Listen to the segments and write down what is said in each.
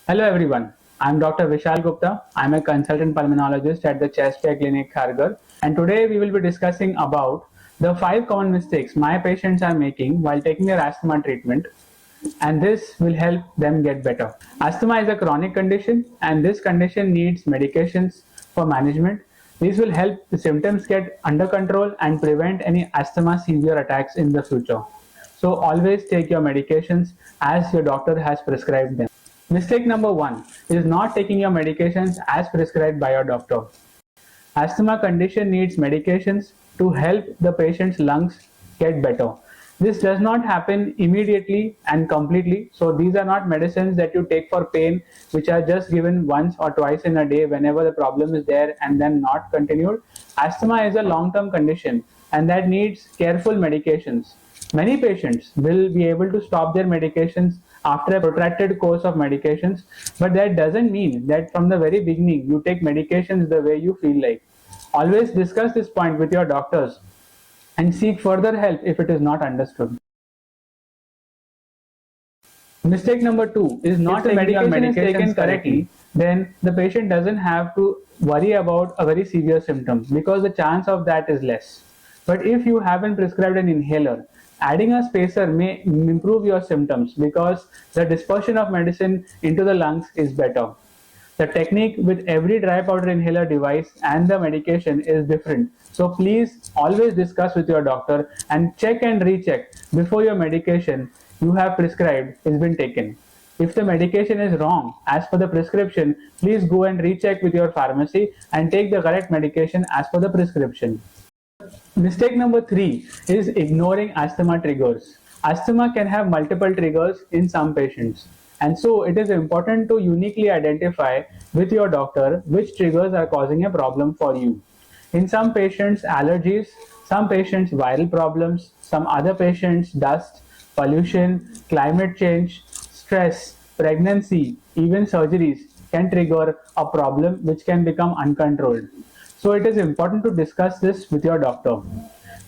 Hello everyone, I'm Dr. Vishal Gupta. I'm a consultant pulmonologist at the Chest Care Clinic, Kharghar, and today we will be discussing about the 5 common mistakes my patients are making while taking their asthma treatment, and this will help them get better. Asthma is a chronic condition, and this condition needs medications for management. These will help the symptoms get under control and prevent any asthma severe attacks in the future. So always take your medications as your doctor has prescribed them. Mistake number one is not taking your medications as prescribed by your doctor. Asthma condition needs medications to help the patient's lungs get better. This does not happen immediately and completely. So these are not medicines that you take for pain, which are just given once or twice in a day whenever the problem is there and then not continued. Asthma is a long-term condition and that needs careful medications. Many patients will be able to stop their medications after a protracted course of medications, but that doesn't mean that from the very beginning you take medications the way you feel like. Always discuss this point with your doctors and seek further help if it is not understood. Mistake number two is not taking your medication correctly, then the patient doesn't have to worry about a very severe symptom because the chance of that is less. But if you haven't prescribed an inhaler, adding a spacer may improve your symptoms because the dispersion of medicine into the lungs is better. The technique with every dry powder inhaler device and the medication is different. So please always discuss with your doctor and check and recheck before your medication you have prescribed is been taken. If the medication is wrong as per the prescription, please go and recheck with your pharmacy and take the correct medication as per the prescription. Mistake number three is ignoring asthma triggers. Asthma can have multiple triggers in some patients, and so it is important to uniquely identify with your doctor which triggers are causing a problem for you. In some patients, allergies, some patients, viral problems, some other patients, dust, pollution, climate change, stress, pregnancy, even surgeries can trigger a problem which can become uncontrolled. So it is important to discuss this with your doctor.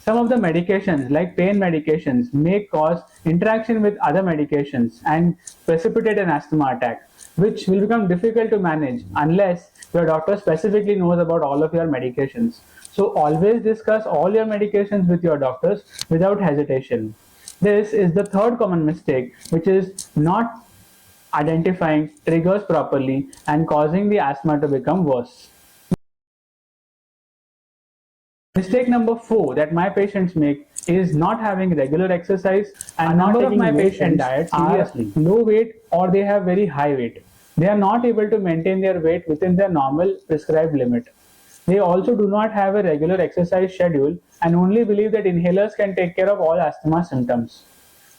Some of the medications, like pain medications, may cause interaction with other medications and precipitate an asthma attack, which will become difficult to manage unless your doctor specifically knows about all of your medications. So always discuss all your medications with your doctors without hesitation. This is the third common mistake, which is not identifying triggers properly and causing the asthma to become worse. Mistake number four that my patients make is not having regular exercise and not taking weight and diet seriously. Low weight or they have very high weight. They are not able to maintain their weight within their normal prescribed limit. They also do not have a regular exercise schedule and only believe that inhalers can take care of all asthma symptoms.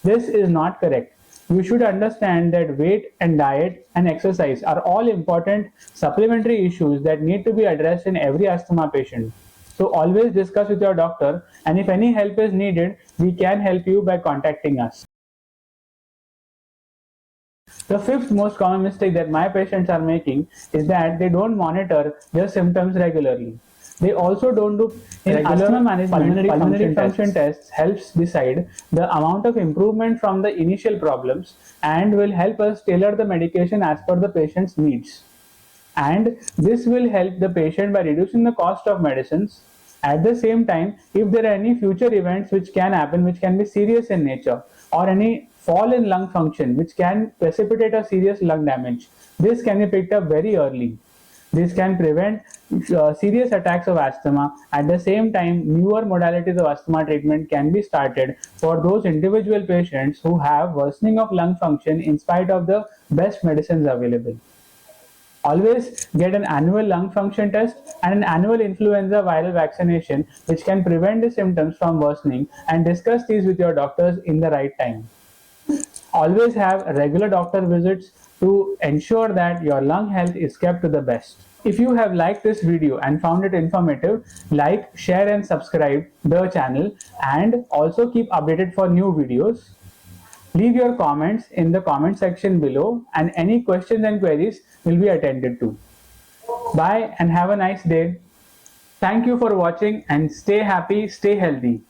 This is not correct. You should understand that weight and diet and exercise are all important supplementary issues that need to be addressed in every asthma patient. So always discuss with your doctor, and if any help is needed, we can help you by contacting us. The fifth most common mistake that my patients are making is that they don't monitor their symptoms regularly. They also don't do regular asthma management. Pulmonary function tests helps decide the amount of improvement from the initial problems and will help us tailor the medication as per the patient's needs. And this will help the patient by reducing the cost of medicines. At the same time, if there are any future events which can happen, which can be serious in nature, or any fall in lung function which can precipitate a serious lung damage, this can be picked up very early. This can prevent serious attacks of asthma. At the same time, newer modalities of asthma treatment can be started for those individual patients who have worsening of lung function in spite of the best medicines available. Always get an annual lung function test and an annual influenza viral vaccination, which can prevent the symptoms from worsening, and discuss these with your doctors in the right time. Always have regular doctor visits to ensure that your lung health is kept to the best. If you have liked this video and found it informative, like, share and subscribe the channel, and also keep updated for new videos. Leave your comments in the comment section below, and any questions and queries will be attended to. Bye and have a nice day. Thank you for watching and stay happy, stay healthy.